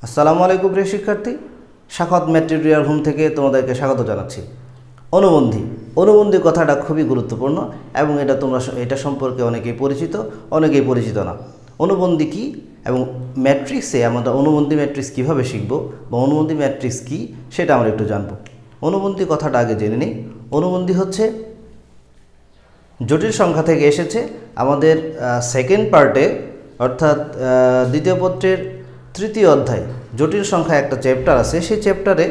আসসালামু আলাইকুম প্রিয় শিক্ষার্থী, স্বাগত ম্যাটেরিয়াল হোম থেকে তোমাদেরকে স্বাগত জানাচ্ছি। অনুবন্ধী কথাটা খুবই গুরুত্বপূর্ণ এবং এটা সম্পর্কে অনেকেই পরিচিত না। অনুবন্ধী কী এবং ম্যাট্রিক্সে আমরা অনুবন্ধী ম্যাট্রিক্স কীভাবে শিখব বা অনুবন্ধী ম্যাট্রিক্স কী সেটা আমরা একটু জানব। অনুবন্ধী কথাটা আগে জেনে নিই। অনুবন্ধী হচ্ছে জটিল সংখ্যা থেকে এসেছে। আমাদের সেকেন্ড পার্টে অর্থাৎ দ্বিতীয় পত্রের তৃতীয় অধ্যায় জটিল সংখ্যা একটা চ্যাপ্টার আছে, সেই চ্যাপ্টারে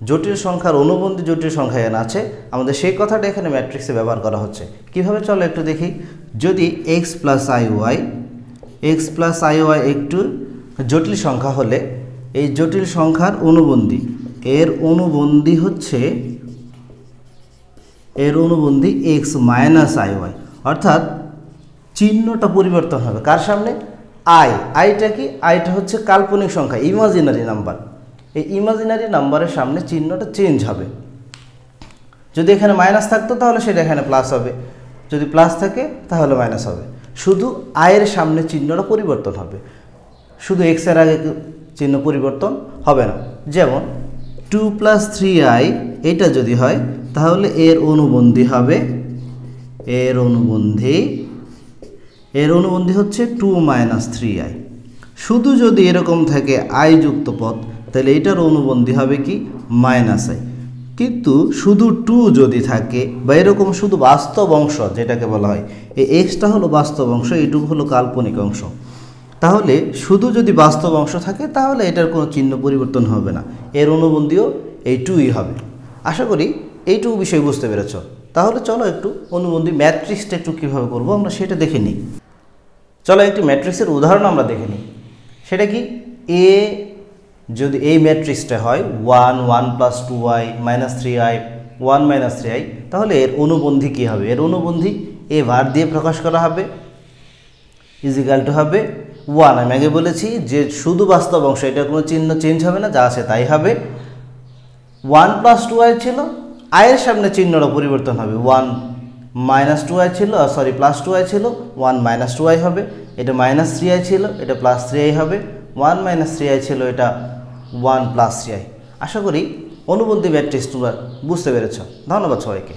জটিল সংখ্যার অনুবন্ধী জটিল সংখ্যা এখানে আছে। আমাদের সেই কথাটা এখানে ম্যাট্রিক্সে ব্যবহার করা হচ্ছে। কিভাবে চলো একটু দেখি। যদি এক্স প্লাস আই ওয়াই একটু জটিল সংখ্যা হলে এই জটিল সংখ্যার অনুবন্ধী এর অনুবন্ধী এক্স মাইনাস আই ওয়াই, অর্থাৎ চিহ্নটা পরিবর্তন হবে। কার সামনে? আইটা কি? আইটা হচ্ছে কাল্পনিক সংখ্যা, ইমাজিনারি নাম্বার। এই ইমাজিনারি নাম্বারের সামনে চিহ্নটা চেঞ্জ হবে। যদি এখানে মাইনাস থাকতো তাহলে সেটা এখানে প্লাস হবে, যদি প্লাস থাকে তাহলে মাইনাস হবে। শুধু আয়ের সামনে চিহ্নটা পরিবর্তন হবে, শুধু এক্সের আগে চিহ্ন পরিবর্তন হবে না। যেমন 2 + 3i এটা যদি হয় তাহলে এর অনুবন্ধী হবে এর অনুবন্ধী হচ্ছে 2 - 3i। শুধু যদি এরকম থাকে আই যুক্ত পদ তাহলে এটার অনুবন্ধী হবে কি? -i। কিন্তু শুধু 2 যদি থাকে বা এরকম শুধু বাস্তব অংশ যেটাকে বলা হয়, এই এক্সটা হলো বাস্তব অংশ, এইটুকু হলো কাল্পনিক অংশ। তাহলে শুধু যদি বাস্তব অংশ থাকে তাহলে এটার কোনো চিহ্ন পরিবর্তন হবে না, এর অনুবন্ধীও এই 2ই হবে। আশা করি এইটুকু বিষয় বুঝতে পেরেছ। তাহলে চলো একটু অনুবন্ধী ম্যাট্রিক্সটা একটু কীভাবে করবো আমরা সেটা দেখে নিই। চলো একটি ম্যাট্রিক্সের উদাহরণ আমরা দেখে নিই। সেটা কি? যদি এই ম্যাট্রিক্সটা হয় 1 1 + 2i - 3i 1 - 3i, তাহলে এর অনুবন্ধী কী হবে? এর অনুবন্ধী এ ভার দিয়ে প্রকাশ করা হবে, ইজিক্যাল টু হবে 1। আমি আগে বলেছি যে শুধু বাস্তব অংশ, এটা কোনো চিহ্ন চেঞ্জ হবে না, যা আছে তাই হবে। 1 + 2i ছিল, আয়ের সামনে চিহ্নটা পরিবর্তন হবে। 1 - 2i ছিল, + 2i ছিল, 1 - 2i হবে। এটা -3i ছিল, এটা +3i হবে। 1 - 3i ছিল, এটা 1 + 3i। আশা করি অনুবন্ধী ম্যাট্রিক্স তোমরা বুঝতে পেরেছ। ধন্যবাদ সবাইকে।